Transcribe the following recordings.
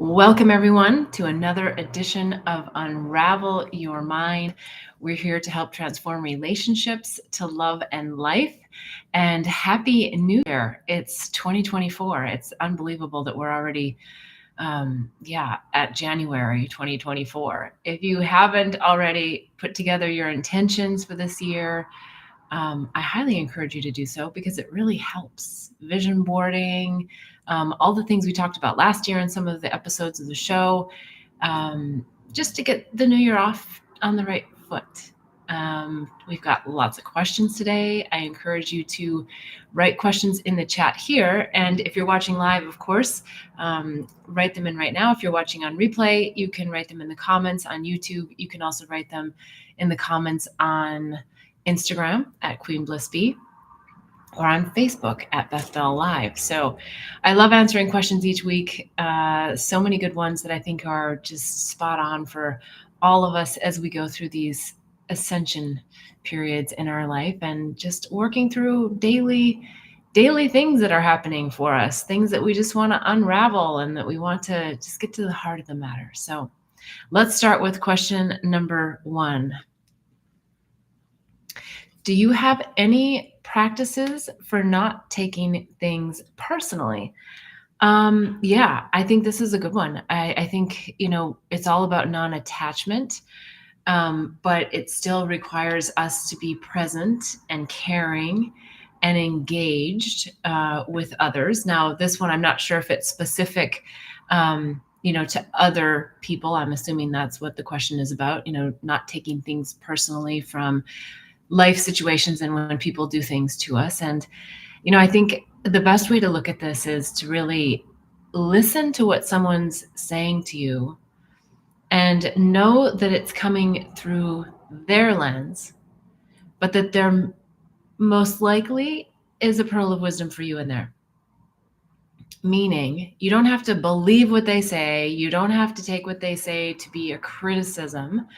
Welcome, everyone, to another edition of Unravel Your Mind. We're here to help transform relationships to love and life. And Happy New Year. It's 2024. It's unbelievable that we're already at January 2024. If you haven't already put together your intentions for this year, I highly encourage you to do so because it really helps. Vision boarding, all the things we talked about last year in some of the episodes of the show, just to get the new year off on the right foot. We've got lots of questions today. I encourage you to write questions in the chat here. And if you're watching live, of course, write them in right now. If you're watching on replay, you can write them in the comments on YouTube. You can also write them in the comments on Instagram at Queen Bliss B, or on Facebook at Beth Bell Live. So I love answering questions each week. So many good ones that I think are just spot on for all of us as we go through these ascension periods in our life and just working through daily things that are happening for us, things that we just want to unravel and that we want to just get to the heart of the matter. So let's start with question number 1. Do you have any practices for not taking things personally? Yeah, I think this is a good one. I think, it's all about non-attachment, but it still requires us to be present and caring and engaged with others. Now, this one, I'm not sure if it's specific, to other people. I'm assuming that's what the question is about, not taking things personally from life situations and when people do things to us. And, I think the best way to look at this is to really listen to what someone's saying to you and know that it's coming through their lens, but that there most likely is a pearl of wisdom for you in there. Meaning, you don't have to believe what they say. You don't have to take what they say to be a criticism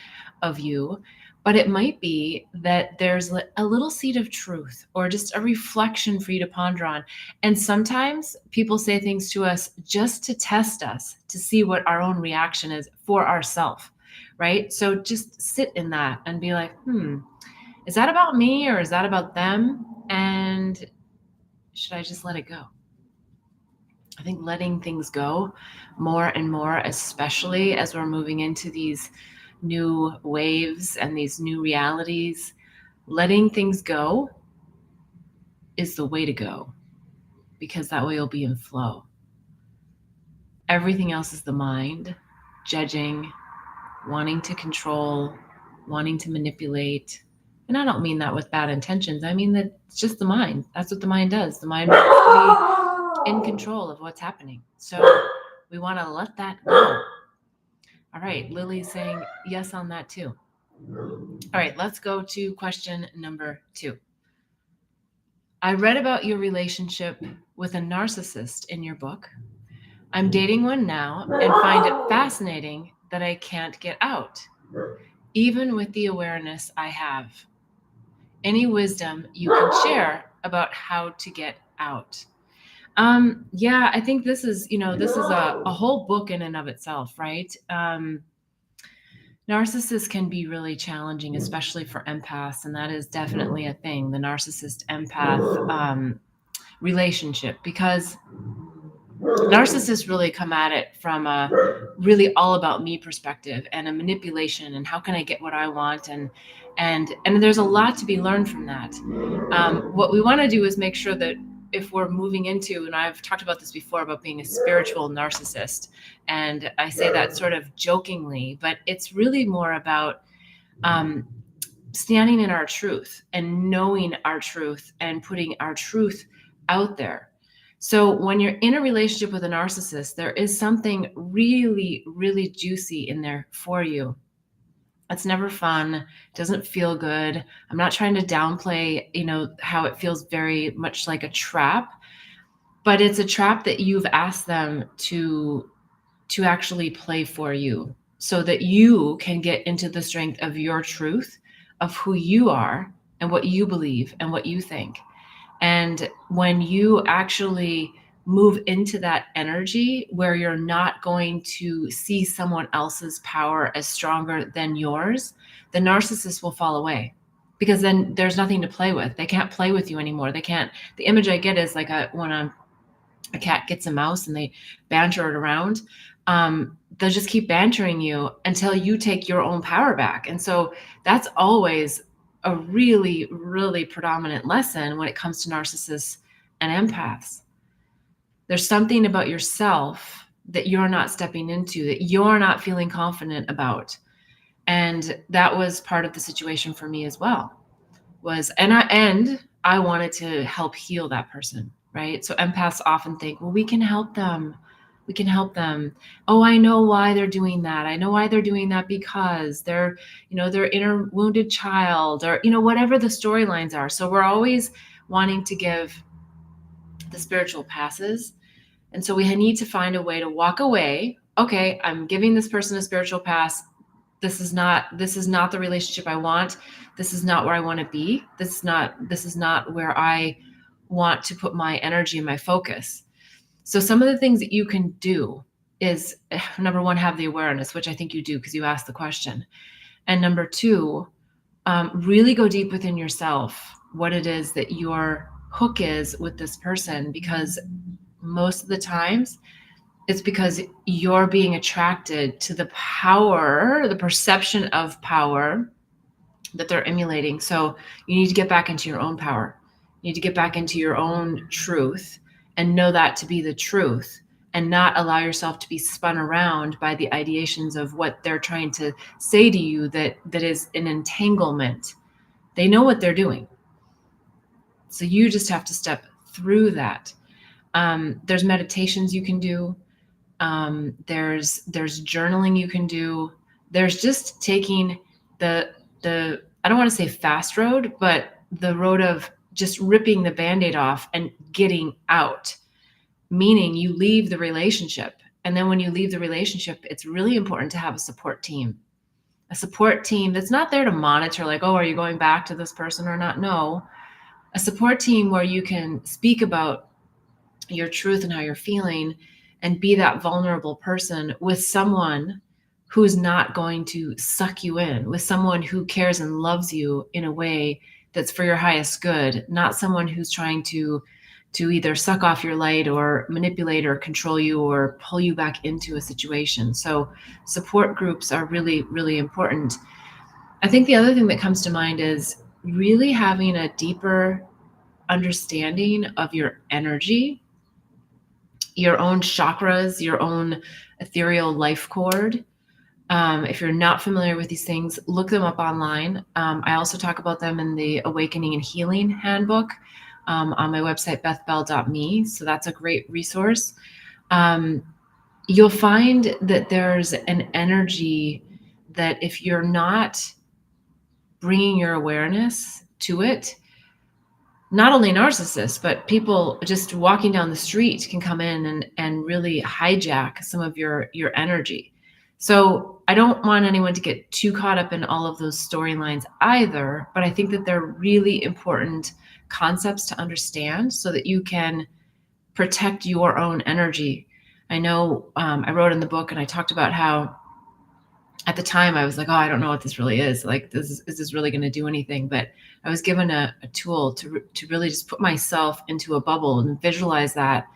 of you. But it might be that there's a little seed of truth or just a reflection for you to ponder on. And sometimes people say things to us just to test us, to see what our own reaction is for ourselves, right? So just sit in that and be like, is that about me or is that about them? And should I just let it go? I think letting things go more and more, especially as we're moving into these new waves and these new realities, letting things go is the way to go, because that way you'll be in flow. Everything else is the mind, judging, wanting to control, wanting to manipulate. And I don't mean that with bad intentions. I mean that it's just the mind. That's what the mind does. The mind wants to be in control of what's happening. So we want to let that go. All right, Lily's saying yes on that too. All right, let's go to question number 2. I read about your relationship with a narcissist in your book. I'm dating one now and find it fascinating that I can't get out, even with the awareness I have. Any wisdom you can share about how to get out? Yeah, I think this is a whole book in and of itself, right? Narcissists can be really challenging, especially for empaths, and that is definitely a thing, the narcissist empath relationship, because narcissists really come at it from a really all about me perspective and a manipulation and how can I get what I want, and there's a lot to be learned from that. What we want to do is make sure that if we're moving into, and I've talked about this before about being a spiritual narcissist, and I say that sort of jokingly, but it's really more about standing in our truth and knowing our truth and putting our truth out there. So when you're in a relationship with a narcissist, there is something really, really juicy in there for you. It's never fun. Doesn't feel good. I'm not trying to downplay, how it feels very much like a trap, but it's a trap that you've asked them to actually play for you so that you can get into the strength of your truth, of who you are and what you believe and what you think. And when you actually move into that energy where you're not going to see someone else's power as stronger than yours, the narcissist will fall away, because then there's nothing to play with. They can't play with you anymore. They can't. The image I get is like when a cat gets a mouse and they banter it around. They'll just keep bantering you until you take your own power back. And so that's always a really, really predominant lesson when it comes to narcissists and empaths. There's something about yourself that you're not stepping into, that you're not feeling confident about. And that was part of the situation for me as well. I wanted to help heal that person, right? So empaths often think, well, we can help them. We can help them. Oh, I know why they're doing that. I know why they're doing that because they're, their inner wounded child, or, whatever the storylines are. So we're always wanting to give the spiritual passes. And so we need to find a way to walk away. Okay, I'm giving this person a spiritual pass. This is not the relationship I want. This is not where I want to be. This is not where I want to put my energy and my focus. So some of the things that you can do is, number one, have the awareness, which I think you do because you asked the question. And number two, really go deep within yourself, what it is that your hook is with this person, because most of the times it's because you're being attracted to the power, the perception of power that they're emulating. So you need to get back into your own power. You need to get back into your own truth and know that to be the truth, and not allow yourself to be spun around by the ideations of what they're trying to say to you that is an entanglement. They know what they're doing. So you just have to step through that. There's meditations you can do. There's journaling you can do. There's just taking the I don't want to say fast road, but the road of just ripping the Band-Aid off and getting out, meaning you leave the relationship. And then when you leave the relationship, it's really important to have a support team that's not there to monitor, like, oh, are you going back to this person or not? No, a support team where you can speak about your truth and how you're feeling and be that vulnerable person with someone who's not going to suck you in, with someone who cares and loves you in a way that's for your highest good, not someone who's trying to either suck off your light or manipulate or control you or pull you back into a situation. So support groups are really, really important. I think the other thing that comes to mind is really having a deeper understanding of your energy, your own chakras, your own ethereal life cord. If you're not familiar with these things, look them up online. I also talk about them in the Awakening and Healing Handbook on my website, bethbell.me. So that's a great resource. You'll find that there's an energy that if you're not bringing your awareness to it, not only narcissists, but people just walking down the street can come in and really hijack some of your energy. So I don't want anyone to get too caught up in all of those storylines either, but I think that they're really important concepts to understand so that you can protect your own energy. I know I wrote in the book and I talked about how at the time I was like, oh, I don't know what this really is. Like, is this really going to do anything? But I was given a tool to really just put myself into a bubble and visualize that.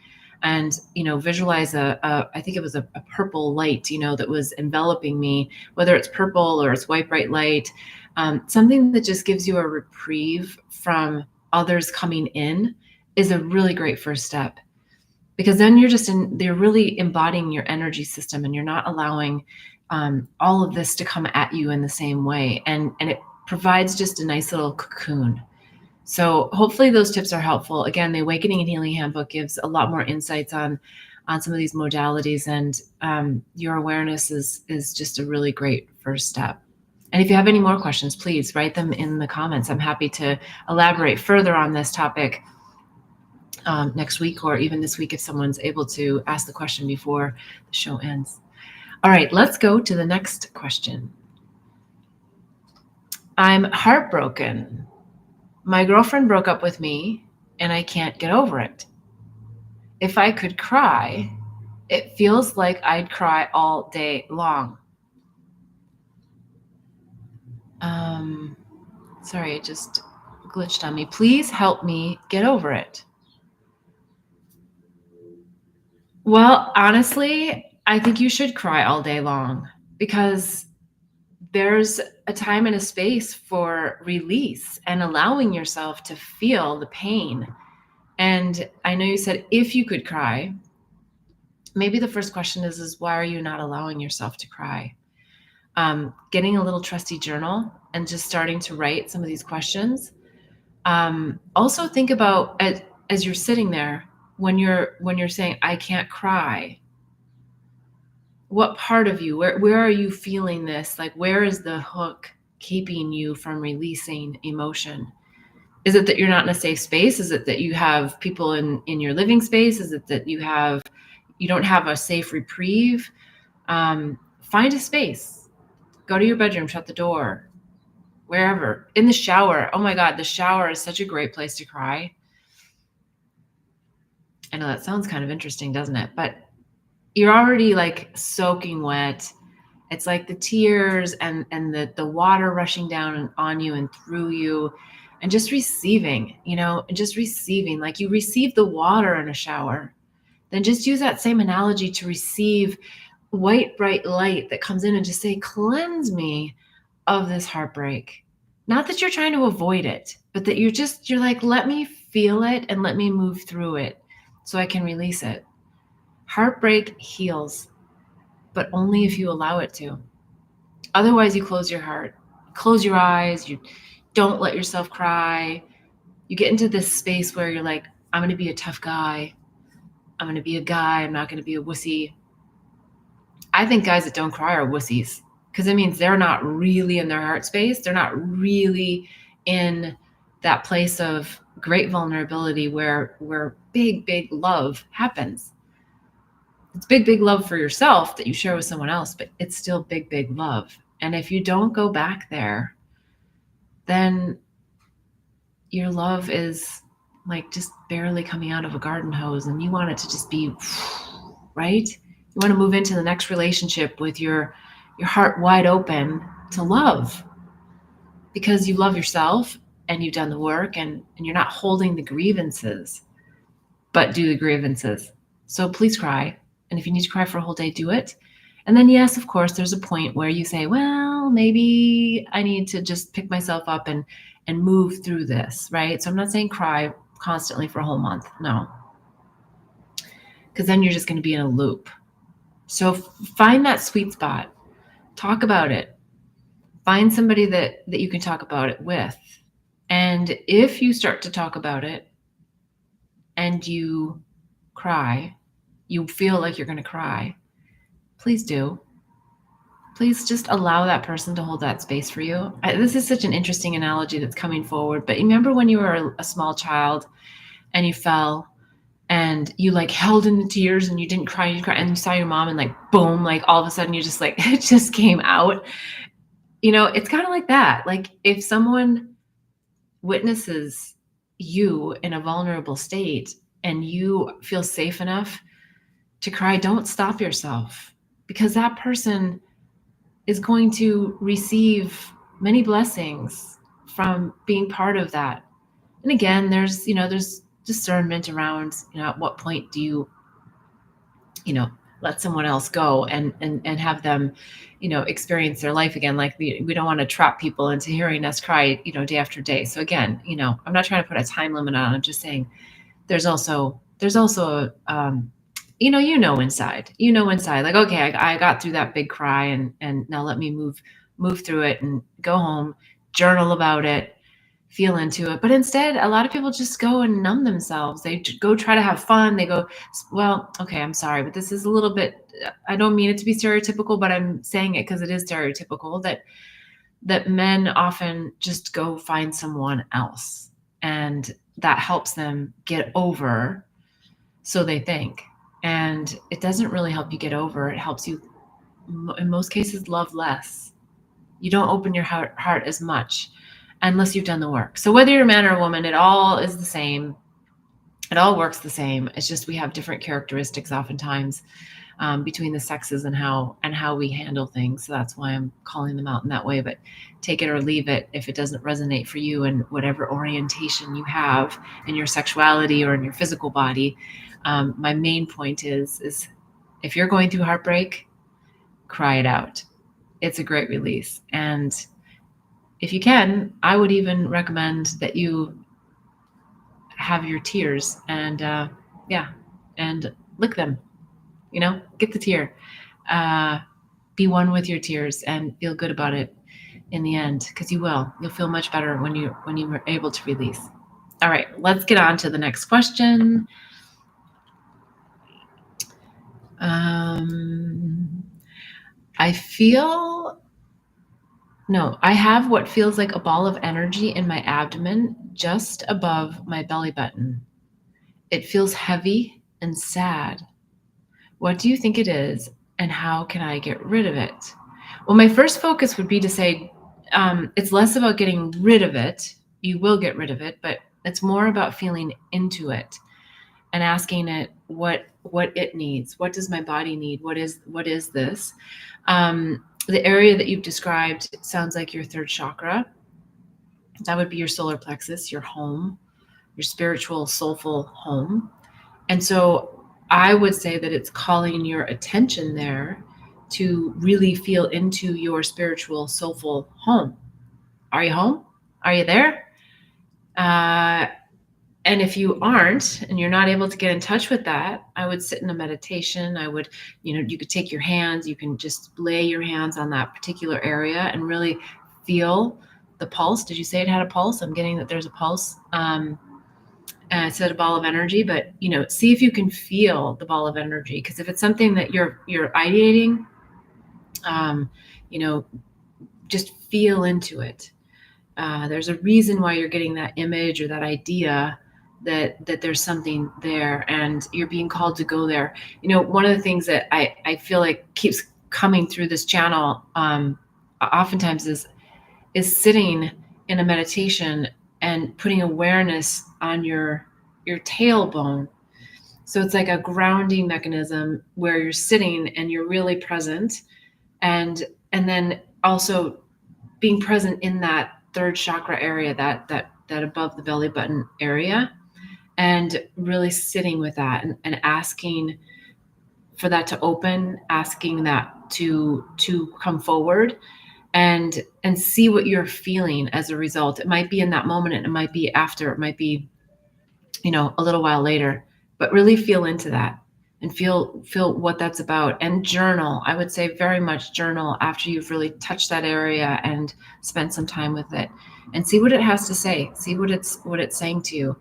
And, visualize I think it was a purple light, that was enveloping me, whether it's purple or it's white, bright light, something that just gives you a reprieve from others coming in is a really great first step. Because then they're really embodying your energy system and you're not allowing all of this to come at you in the same way. And it provides just a nice little cocoon. So hopefully those tips are helpful. Again, the Awakening and Healing Handbook gives a lot more insights on some of these modalities, and your awareness is just a really great first step. And if you have any more questions, please write them in the comments. I'm happy to elaborate further on this topic next week, or even this week if someone's able to ask the question before the show ends. All right, let's go to the next question. I'm heartbroken. My girlfriend broke up with me and I can't get over it. If I could cry, it feels like I'd cry all day long. Sorry, it just glitched on me. Please help me get over it. Well, honestly, I think you should cry all day long because there's a time and a space for release and allowing yourself to feel the pain. And I know you said if you could cry, maybe the first question is why are you not allowing yourself to cry? Getting a little trusty journal and just starting to write some of these questions. Also think about as you're sitting there when you're saying I can't cry, what part of you, where are you feeling this? Like, where is the hook keeping you from releasing emotion? Is it that you're not in a safe space? Is it that you have people in your living space? Is it that you don't have a safe reprieve? Find a space. Go to your bedroom, shut the door, wherever. In the shower. Oh my God, the shower is such a great place to cry. I know that sounds kind of interesting, doesn't it? But you're already like soaking wet. It's like the tears and the water rushing down on you and through you and just receiving, like you receive the water in a shower. Then just use that same analogy to receive white, bright light that comes in and just say, cleanse me of this heartbreak. Not that you're trying to avoid it, but that you're like, let me feel it and let me move through it so I can release it. Heartbreak heals, but only if you allow it to. Otherwise, you close your heart, close your eyes, you don't let yourself cry. You get into this space where you're like, I'm going to be a tough guy. I'm going to be a guy. I'm not going to be a wussy. I think guys that don't cry are wussies because it means they're not really in their heart space. They're not really in that place of great vulnerability where big, big love happens. It's big, big love for yourself that you share with someone else, but it's still big, big love. And if you don't go back there, then your love is like just barely coming out of a garden hose and you want it to just be right. You want to move into the next relationship with your heart wide open to love because you love yourself and you've done the work and you're not holding the grievances, but do the grievances. So please cry. And if you need to cry for a whole day, do it. And then, yes, of course, there's a point where you say, well, maybe I need to just pick myself up and move through this, right? So I'm not saying cry constantly for a whole month. No. Because then you're just going to be in a loop. So find that sweet spot. Talk about it. Find somebody that you can talk about it with. And if you start to talk about it and you cry, you feel like you're going to cry, please do. Please just allow that person to hold that space for you. This is such an interesting analogy that's coming forward. But remember when you were a small child and you fell and you like held in the tears and you didn't cry, and you saw your mom and like, boom, like all of a sudden you just like, it just came out. It's kind of like that. Like if someone witnesses you in a vulnerable state and you feel safe enough to cry, don't stop yourself because that person is going to receive many blessings from being part of that. And again, there's discernment around, at what point do you let someone else go and have them, experience their life again. Like we don't want to trap people into hearing us cry, day after day. So again, I'm not trying to put a time limit on. I'm just saying there's also inside, like, okay, I got through that big cry and now let me move through it and go home, journal about it, feel into it. But instead, a lot of people just go and numb themselves. They go try to have fun. They go, well, okay, I'm sorry, but this is a little bit, I don't mean it to be stereotypical, but I'm saying it because it is stereotypical that men often just go find someone else and that helps them get over, so they think. And it doesn't really help you get over. It helps you, in most cases, love less. You don't open your heart as much unless you've done the work. So whether you're a man or a woman, it all is the same. It all works the same. It's just we have different characteristics oftentimes between the sexes and how we handle things. So that's why I'm calling them out in that way. But take it or leave it if it doesn't resonate for you and whatever orientation you have in your sexuality or in your physical body. My main point is if you're going through heartbreak, cry it out. It's a great release. And if you can, I would even recommend that you have your tears and yeah, and lick them. Get the tear. Uh, be one with your tears and feel good about it in the end, because you will. You'll feel much better when you're able to release. All right, let's get on to the next question. I feel no, I have what feels like a ball of energy in my abdomen just above my belly button. It feels heavy and sad. What do you think it is, and how can I get rid of it? Well, my first focus would be to say it's less about getting rid of it. You will get rid of it, but it's more about feeling into it and asking it what it needs. What does my body need? What is this? The area that you've described sounds like your third chakra. That would be your solar plexus, your home, your spiritual, soulful home. And so I would say that it's calling your attention there to really feel into your spiritual, soulful home. Are you home? Are you there? Uh, and if you aren't, and you're not able to get in touch with that, I would sit in a meditation. I would, you could take your hands, you can just lay your hands on that particular area and really feel the pulse. Did you say it had a pulse? I'm getting that there's a pulse. I said a ball of energy, but see if you can feel the ball of energy. Because if it's something that you're ideating, um, you know, just feel into it. There's a reason why you're getting that image or that idea that there's something there, and you're being called to go there. One of the things that I feel like keeps coming through this channel, oftentimes is sitting in a meditation and putting awareness on your tailbone. So it's like a grounding mechanism where you're sitting and you're really present, and then also being present in that third chakra area, that above the belly button area, and really sitting with that and asking for that to open, asking that to come forward, and see what you're feeling as a result. It might be in that moment, and it might be after, it might be a little while later, but really feel into that and feel what that's about. And journal. I would say very much journal after you've really touched that area and spent some time with it, and see what it has to say. See what it's saying to you.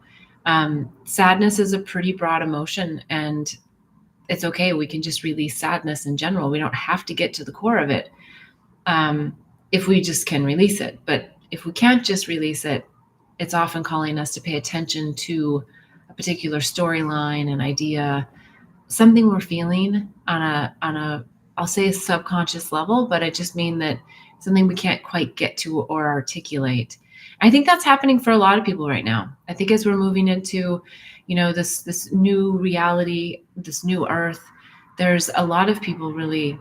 Sadness is a pretty broad emotion, and it's okay. We can just release sadness in general. We don't have to get to the core of it, if we just can release it. But if we can't just release it, it's often calling us to pay attention to a particular storyline, an idea, something we're feeling on a I'll say a subconscious level, but I just mean that something we can't quite get to or articulate. I think that's happening for a lot of people right now. I think as we're moving into, this new reality, this new earth, there's a lot of people really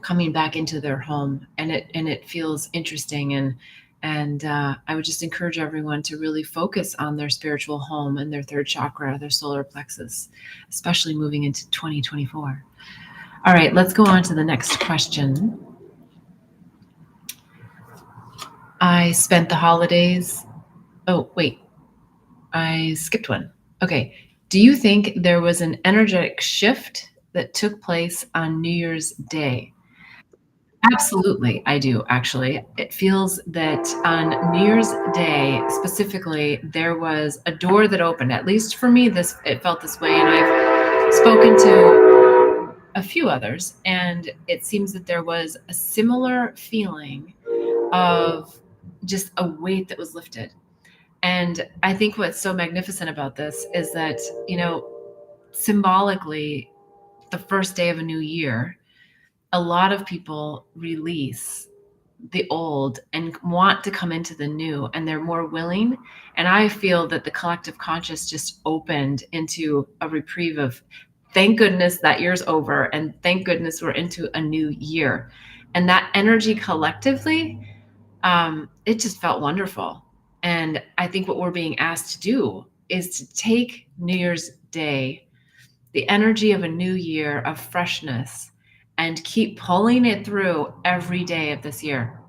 coming back into their home, and it feels interesting. And I would just encourage everyone to really focus on their spiritual home and their third chakra, their solar plexus, especially moving into 2024. All right, let's go on to the next question. I spent the holidays. Oh, wait, I skipped one. Okay. Do you think there was an energetic shift that took place on New Year's Day? Absolutely, I do, actually. It feels that on New Year's Day, specifically, there was a door that opened. At least for me, it felt this way, and I've spoken to a few others, and it seems that there was a similar feeling of just a weight that was lifted. And I think what's so magnificent about this is that, symbolically, the first day of a new year, a lot of people release the old and want to come into the new, and they're more willing. And I feel that the collective conscious just opened into a reprieve of, thank goodness that year's over, and thank goodness we're into a new year. And that energy collectively, it just felt wonderful. And I think what we're being asked to do is to take New Year's Day, the energy of a new year of freshness, and keep pulling it through every day of this year.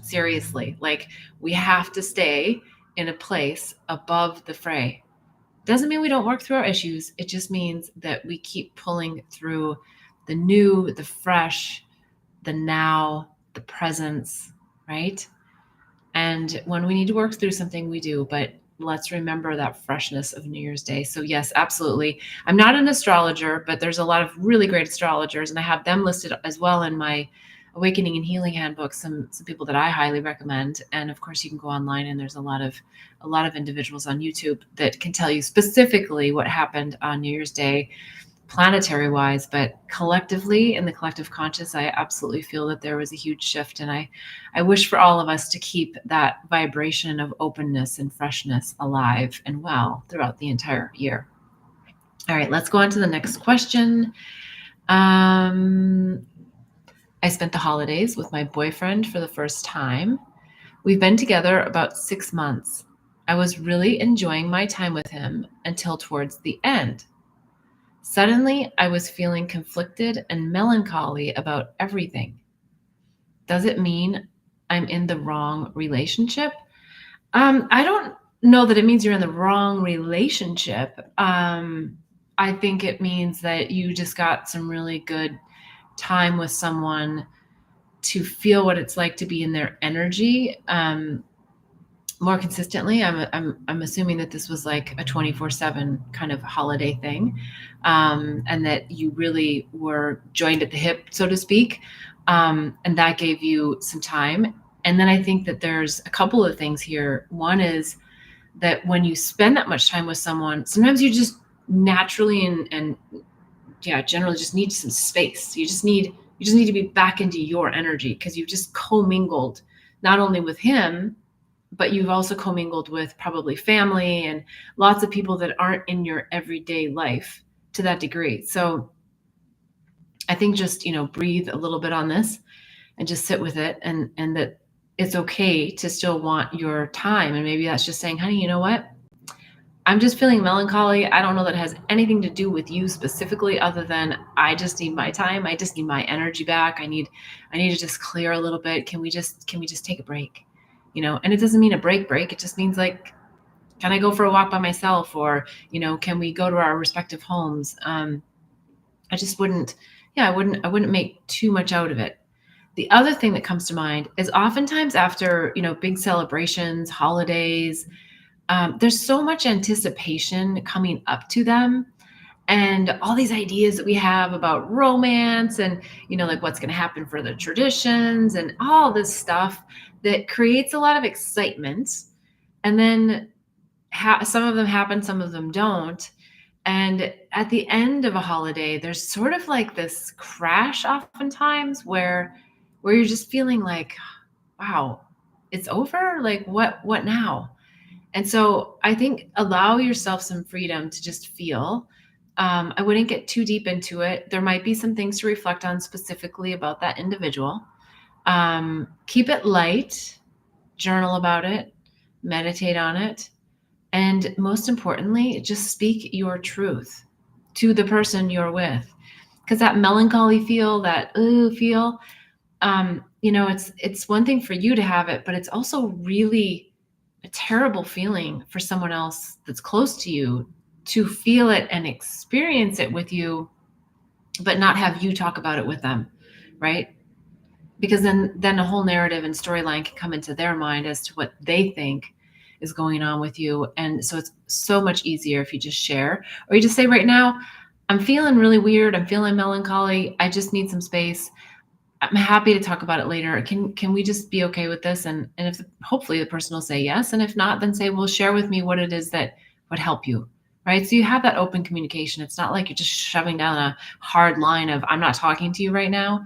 Seriously, like, we have to stay in a place above the fray. Doesn't mean we don't work through our issues. It just means that we keep pulling through the new, the fresh, the now, the presence, right? And when we need to work through something, we do, but let's remember that freshness of New Year's Day. So yes, absolutely. I'm not an astrologer, but there's a lot of really great astrologers, and I have them listed as well in my Awakening and Healing Handbook, some people that I highly recommend. And of course you can go online, and there's a lot of individuals on YouTube that can tell you specifically what happened on New Year's Day, planetary wise. But collectively, in the collective conscious, I absolutely feel that there was a huge shift. And I wish for all of us to keep that vibration of openness and freshness alive and well throughout the entire year. All right, let's go on to the next question. I spent the holidays with my boyfriend for the first time. We've been together about 6 months. I was really enjoying my time with him until towards the end. Suddenly, I was feeling conflicted and melancholy about everything. Does it mean I'm in the wrong relationship? I don't know that it means you're in the wrong relationship. I think it means that you just got some really good time with someone to feel what it's like to be in their energy more consistently. I'm assuming that this was like a 24/7 kind of holiday thing, and that you really were joined at the hip, so to speak, and that gave you some time. And then I think that there's a couple of things here. One is that when you spend that much time with someone, sometimes you just naturally and generally just need some space. You just need to be back into your energy, because you've just commingled not only with him, but you've also commingled with probably family and lots of people that aren't in your everyday life to that degree. So I think just, breathe a little bit on this and just sit with it, and that it's okay to still want your time. And maybe that's just saying, honey, you know what? I'm just feeling melancholy. I don't know that it has anything to do with you specifically, other than I just need my time. I just need my energy back. I need to just clear a little bit. Can we just take a break? And it doesn't mean a break. It just means, like, can I go for a walk by myself? Or, can we go to our respective homes? I just wouldn't make too much out of it. The other thing that comes to mind is oftentimes after, big celebrations, holidays, there's so much anticipation coming up to them, and all these ideas that we have about romance and, like what's going to happen for the traditions and all this stuff that creates a lot of excitement. And then some of them happen, some of them don't. And at the end of a holiday, there's sort of like this crash oftentimes where you're just feeling like, wow, it's over. Like, what now? And so I think allow yourself some freedom to just feel. I wouldn't get too deep into it. There might be some things to reflect on specifically about that individual. Keep it light, journal about it, meditate on it. And most importantly, just speak your truth to the person you're with. Because that melancholy feel, that feel, it's one thing for you to have it, but it's also really a terrible feeling for someone else that's close to you to feel it and experience it with you, but not have you talk about it with them, right? Because then a whole narrative and storyline can come into their mind as to what they think is going on with you. And so it's so much easier if you just share, or you just say, right now, I'm feeling really weird. I'm feeling melancholy. I just need some space. I'm happy to talk about it later. Can we just be okay with this? And if hopefully the person will say yes. And if not, then say, well, share with me what it is that would help you. Right. So you have that open communication. It's not like you're just shoving down a hard line of, I'm not talking to you right now,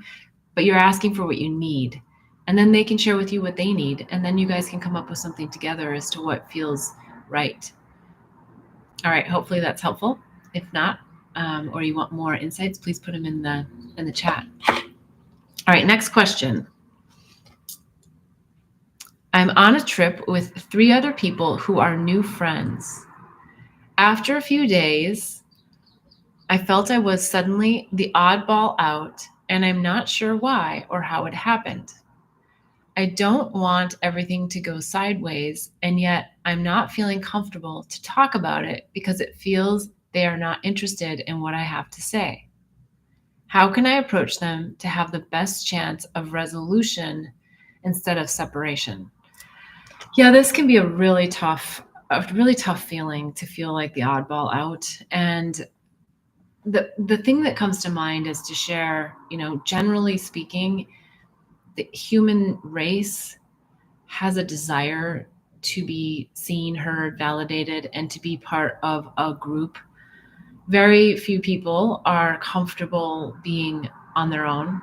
but you're asking for what you need. And then they can share with you what they need. And then you guys can come up with something together as to what feels right. All right, hopefully that's helpful. If not, or you want more insights, please put them in the chat. All right, next question. I'm on a trip with 3 other people who are new friends. After a few days, I felt I was suddenly the oddball out, and I'm not sure why or how it happened. I don't want everything to go sideways, and yet I'm not feeling comfortable to talk about it because it feels they are not interested in what I have to say. How can I approach them to have the best chance of resolution instead of separation? Yeah, this can be a really tough feeling to feel like the oddball out. And the thing that comes to mind is to share, generally speaking, the human race has a desire to be seen, heard, validated, and to be part of a group. Very few people are comfortable being on their own.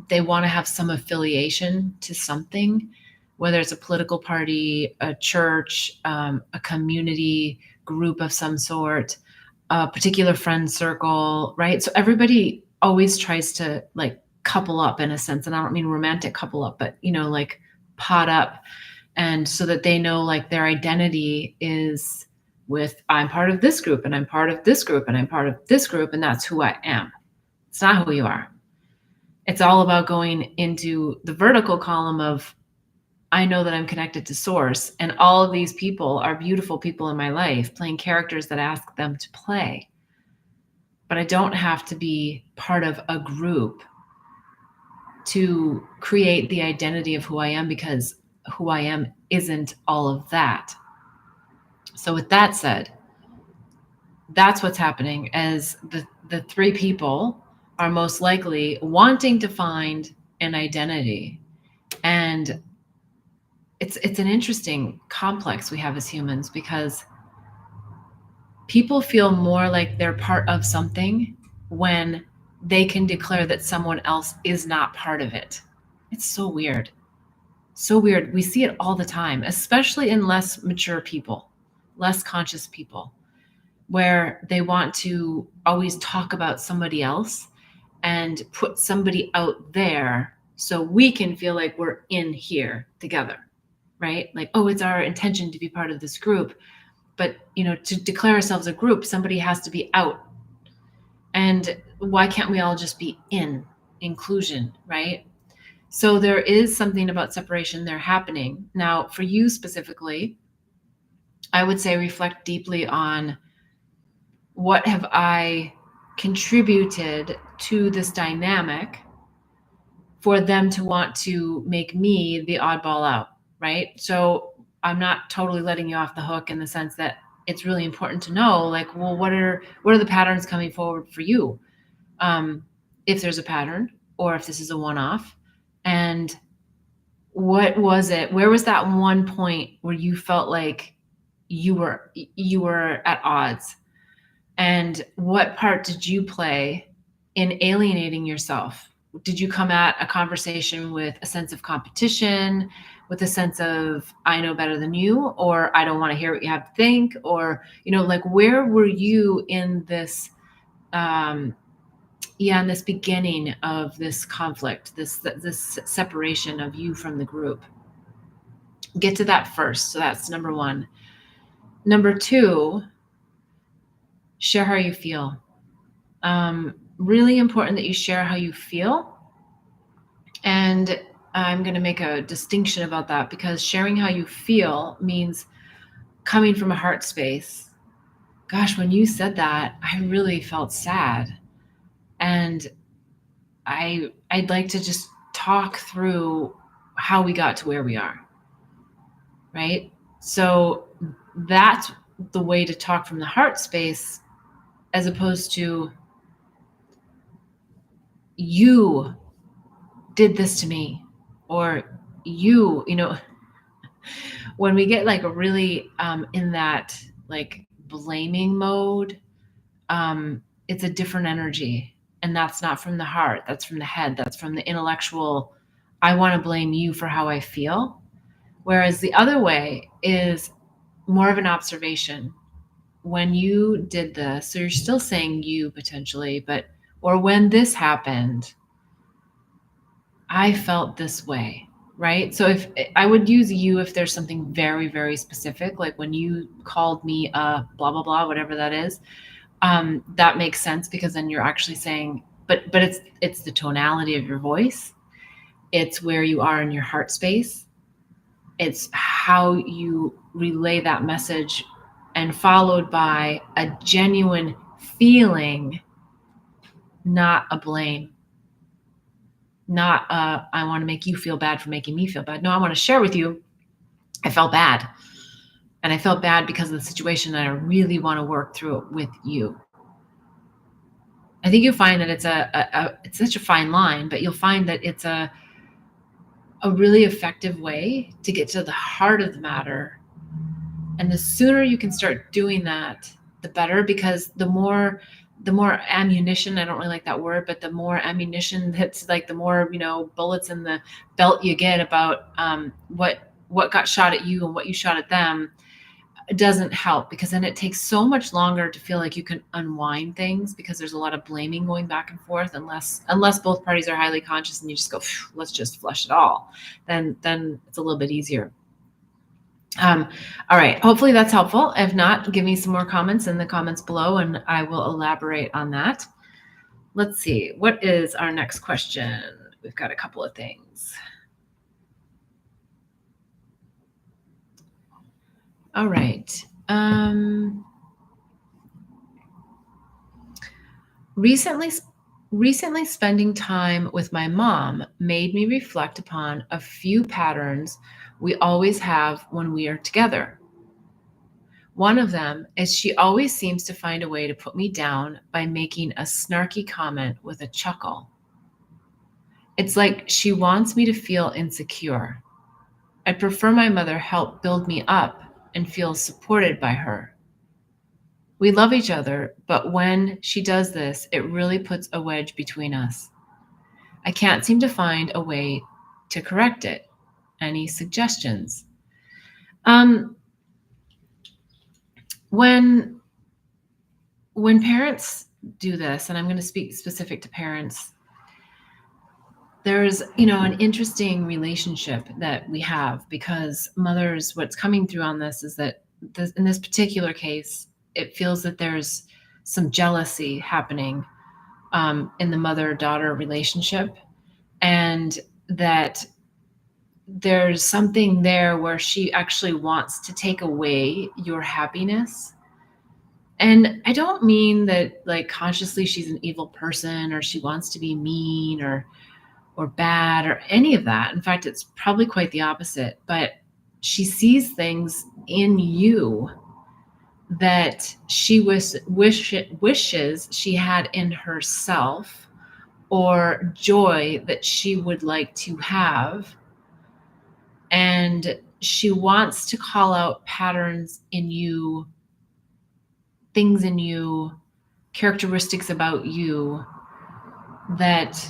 They want to have some affiliation to something, whether it's a political party, a church, a community group of some sort, a particular friend circle, right? So everybody always tries to like couple up in a sense. And I don't mean romantic couple up, but, like pot up. And so that they know like their identity is with, I'm part of this group and I'm part of this group and I'm part of this group. And that's who I am. It's not who you are. It's all about going into the vertical column of, I know that I'm connected to source, and all of these people are beautiful people in my life playing characters that ask them to play. But I don't have to be part of a group to create the identity of who I am, because who I am isn't all of that. So with that said, that's what's happening, as the 3 people are most likely wanting to find an identity. And it's an interesting complex we have as humans, because people feel more like they're part of something when they can declare that someone else is not part of it. It's so weird. So weird. We see it all the time, especially in less mature people, less conscious people, where they want to always talk about somebody else and put somebody out there so we can feel like we're in here together, right? Like, oh, it's our intention to be part of this group. But, to declare ourselves a group, somebody has to be out. And why can't we all just be in? Inclusion, right? So there is something about separation there happening. Now, for you specifically, I would say reflect deeply on, what have I contributed to this dynamic for them to want to make me the oddball out, right? So I'm not totally letting you off the hook in the sense that it's really important to know, like, well, what are the patterns coming forward for you? If there's a pattern, or if this is a one-off, and what was it? Where was that one point where you felt like you were at odds? And what part did you play in alienating yourself? Did you come at a conversation with a sense of competition, with a sense of, I know better than you, or I don't want to hear what you have to think? Or, like, where were you in this, in this beginning of this conflict, this separation of you from the group? Get to that first. So that's number 1. Number 2, share how you feel. Really important that you share how you feel. And I'm going to make a distinction about that, because sharing how you feel means coming from a heart space. Gosh, when you said that, I really felt sad. And I'd like to just talk through how we got to where we are, right? So that's the way to talk from the heart space, as opposed to, you did this to me, or you when we get like really in that like blaming mode, it's a different energy. And that's not from the heart. That's from the head. That's from the intellectual. I want to blame you for how I feel. Whereas the other way is more of an observation. When you did this, so you're still saying you potentially, but, or when this happened, I felt this way, right? So if I would use you if there's something very, very specific, like when you called me blah, blah, blah, whatever that is, that makes sense because then you're actually saying, but it's the tonality of your voice. It's where you are in your heart space. It's how you relay that message, and followed by a genuine feeling, not a blame, not I want to make you feel bad for making me feel bad. No, I want to share with you, I felt bad. And I felt bad because of the situation, and I really want to work through it with you. I think you'll find that it's such a fine line, but you'll find that it's a really effective way to get to the heart of the matter. And the sooner you can start doing that, the better, because the more ammunition, I don't really like that word, but the more ammunition that's like, the more, bullets in the belt you get about what got shot at you and what you shot at them, it doesn't help, because then it takes so much longer to feel like you can unwind things, because there's a lot of blaming going back and forth, unless both parties are highly conscious and you just go, let's just flush it all. Then it's a little bit easier. All right. Hopefully that's helpful. If not, give me some more comments in the comments below and I will elaborate on that. Let's see. What is our next question? We've got a couple of things. All right. Recently spending time with my mom made me reflect upon a few patterns we always have when we are together. One of them is she always seems to find a way to put me down by making a snarky comment with a chuckle. It's like she wants me to feel insecure. I prefer my mother help build me up and feel supported by her. We love each other, but when she does this, it really puts a wedge between us. I can't seem to find a way to correct it. Any suggestions? When parents do this, and I'm going to speak specific to parents, there's, an interesting relationship that we have, because mothers, what's coming through on this is that in this particular case, it feels that there's some jealousy happening in the mother-daughter relationship, and that there's something there where she actually wants to take away your happiness. And I don't mean that like consciously she's an evil person or she wants to be mean or bad or any of that. In fact, it's probably quite the opposite. But she sees things in you that she wishes she had in herself, or joy that she would like to have. And she wants to call out patterns in you, things in you, characteristics about you that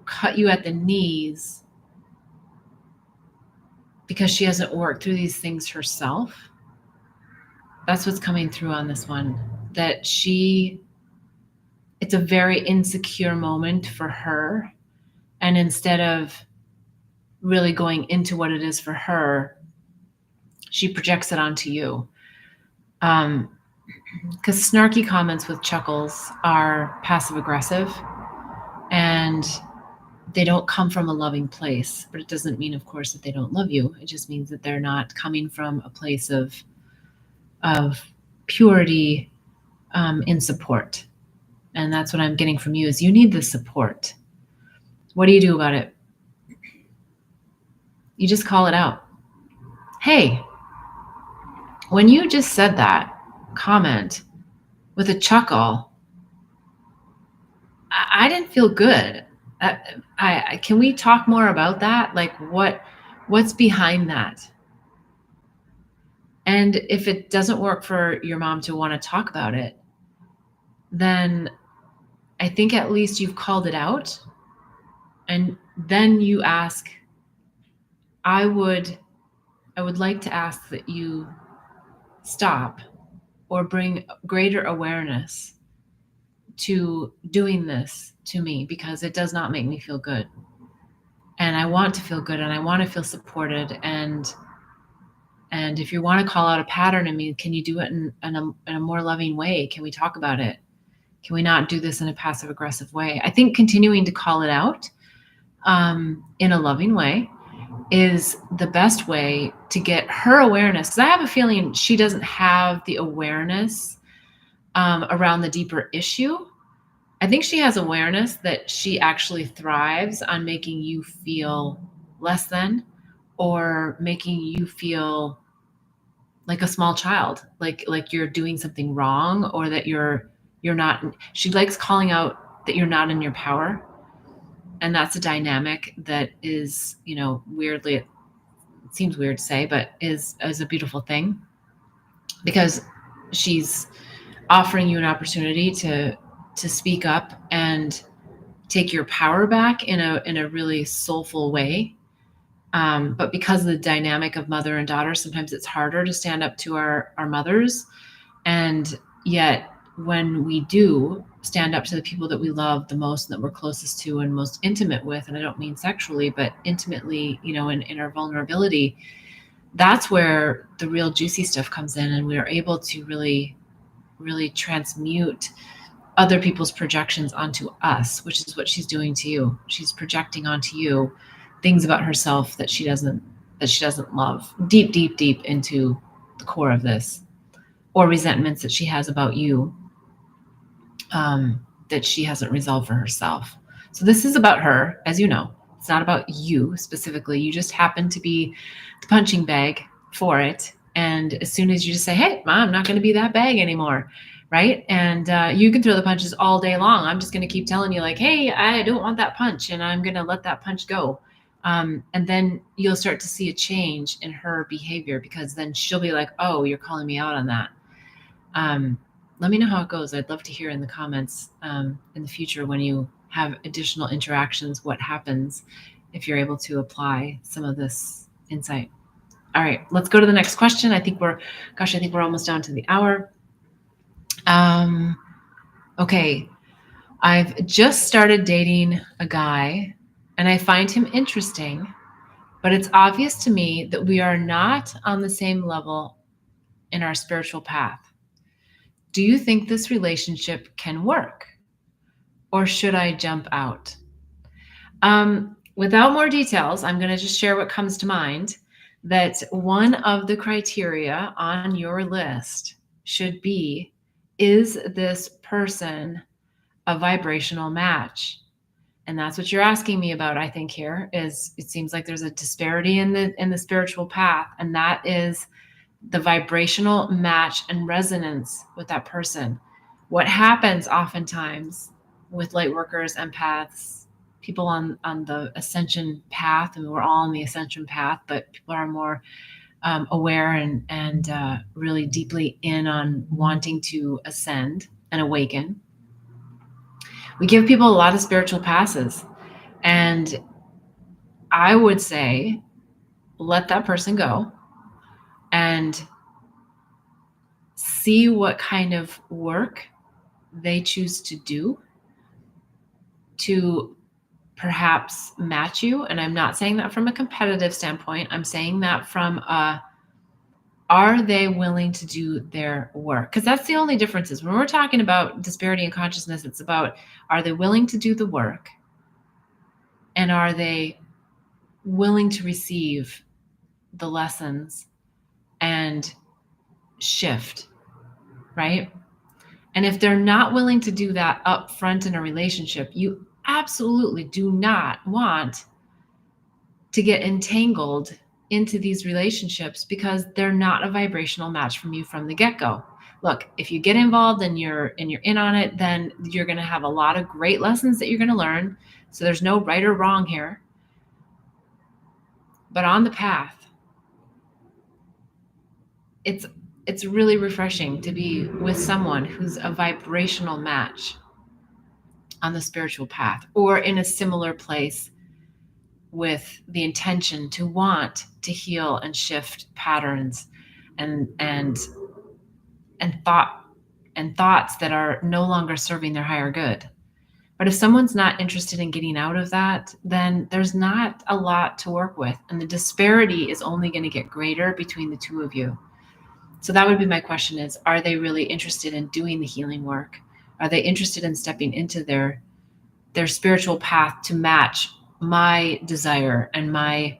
cut you at the knees, because she hasn't worked through these things herself. That's what's coming through on this one, that it's a very insecure moment for her. And instead of really going into what it is for her, she projects it onto you. Because snarky comments with chuckles are passive aggressive, and they don't come from a loving place. But it doesn't mean, of course, that they don't love you. It just means that they're not coming from a place of purity in support. And that's what I'm getting from you, is you need the support. What do you do about it? You just call it out. Hey, when you just said that comment with a chuckle, I didn't feel good. Can we talk more about that? Like what's behind that? And if it doesn't work for your mom to want to talk about it, then I think at least you've called it out. And then you ask, I would like to ask that you stop or bring greater awareness to doing this to me, because it does not make me feel good. And I want to feel good, and I want to feel supported. And if you want to call out a pattern in me, can you do it in a more loving way? Can we talk about it? Can we not do this in a passive aggressive way? I think continuing to call it out in a loving way is the best way to get her awareness. Because I have a feeling she doesn't have the awareness around the deeper issue. I think she has awareness that she actually thrives on making you feel less than, or making you feel like a small child, like you're doing something wrong, or that you're not. She likes calling out that you're not in your power. And that's a dynamic that is, weirdly, it seems weird to say, but is a beautiful thing, because she's offering you an opportunity to speak up and take your power back in a really soulful way. But because of the dynamic of mother and daughter, sometimes it's harder to stand up to our mothers. And yet when we do stand up to the people that we love the most, and that we're closest to and most intimate with, and I don't mean sexually, but intimately, in our vulnerability, that's where the real juicy stuff comes in. And we are able to really, really transmute other people's projections onto us, which is what she's doing to you. She's projecting onto you things about herself that she doesn't love, deep, deep, deep into the core of this, or resentments that she has about you, that she hasn't resolved for herself. So this is about her, as you know. It's not about you specifically. You just happen to be the punching bag for it. And as soon as you just say, hey, Mom, I'm not going to be that bag anymore, right? And you can throw the punches all day long. I'm just going to keep telling you, like, hey, I don't want that punch, and I'm going to let that punch go. And then you'll start to see a change in her behavior, because then she'll be like, oh, you're calling me out on that. Let me know how it goes. I'd love to hear in the comments in the future, when you have additional interactions, what happens if you're able to apply some of this insight. All right, let's go to the next question. I think we're almost down to the hour. Okay, I've just started dating a guy, and I find him interesting, but it's obvious to me that we are not on the same level in our spiritual path. Do you think this relationship can work, or should I jump out? Without more details, I'm going to just share what comes to mind, that one of the criteria on your list should be, is this person a vibrational match? And that's what you're asking me about, I think, here. Is it seems like there's a disparity in the spiritual path, and that is the vibrational match and resonance with that person. What happens oftentimes with light workers, empaths, people on the ascension path, and we're all on the ascension path, but people are more aware and really deeply in on wanting to ascend and awaken. We give people a lot of spiritual passes, and I would say, let that person go and see what kind of work they choose to do to perhaps match you. And I'm not saying that from a competitive standpoint. I'm saying that from are they willing to do their work? Because that's the only difference. Is when we're talking about disparity in consciousness, it's about, are they willing to do the work? And are they willing to receive the lessons and shift, right? And if they're not willing to do that up front in a relationship, you absolutely do not want to get entangled into these relationships, because they're not a vibrational match from you from the get-go. Look, if you get involved and you're in on it, then you're going to have a lot of great lessons that you're going to learn. So there's no right or wrong here. But on the path, it's really refreshing to be with someone who's a vibrational match. on the spiritual path or in a similar place with the intention to want to heal and shift patterns and thoughts that are no longer serving their higher good. But if someone's not interested in getting out of that, then there's not a lot to work with. And the disparity is only going to get greater between the two of you. So that would be my question is, are they really interested in doing the healing work? Are they interested in stepping into their spiritual path to match my desire and my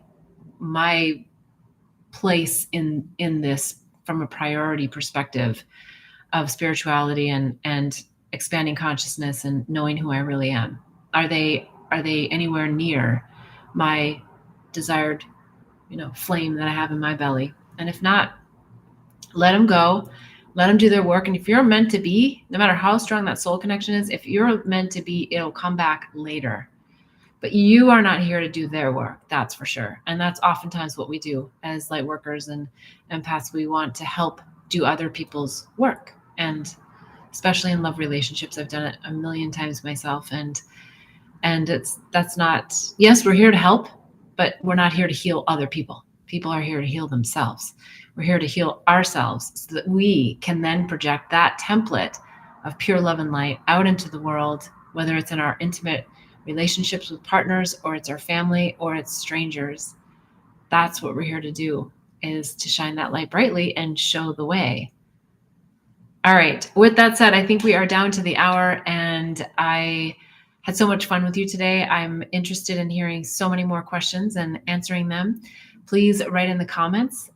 place in this from a priority perspective of spirituality and expanding consciousness and knowing who I really am? Are they anywhere near my desired, flame that I have in my belly? And if not, let them go, let them do their work. And if you're meant to be, no matter how strong that soul connection is, if you're meant to be, it'll come back later. But you are not here to do their work, that's for sure. And that's oftentimes what we do as light workers and empaths. We want to help do other people's work. And especially in love relationships, I've done it a million times myself. And that's not, yes, we're here to help, but we're not here to heal other people. People are here to heal themselves. We're here to heal ourselves so that we can then project that template of pure love and light out into the world, whether it's in our intimate relationships with partners or it's our family or it's strangers. That's what we're here to do, is to shine that light brightly and show the way. All right. With that said, I think we are down to the hour, and I had so much fun with you today. I'm interested in hearing so many more questions and answering them. Please write in the comments.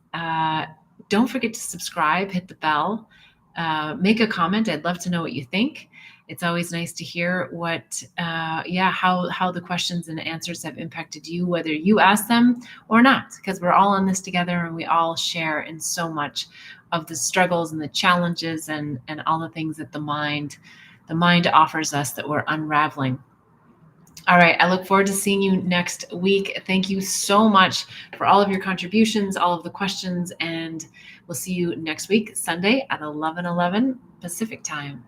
Don't forget to subscribe, hit the bell, make a comment. I'd love to know what you think. It's always nice to hear how the questions and answers have impacted you, whether you ask them or not, because we're all in this together and we all share in so much of the struggles and the challenges and all the things that the mind offers us that we're unraveling. All right. I look forward to seeing you next week. Thank you so much for all of your contributions, all of the questions, and we'll see you next week, Sunday at 11:11 Pacific time.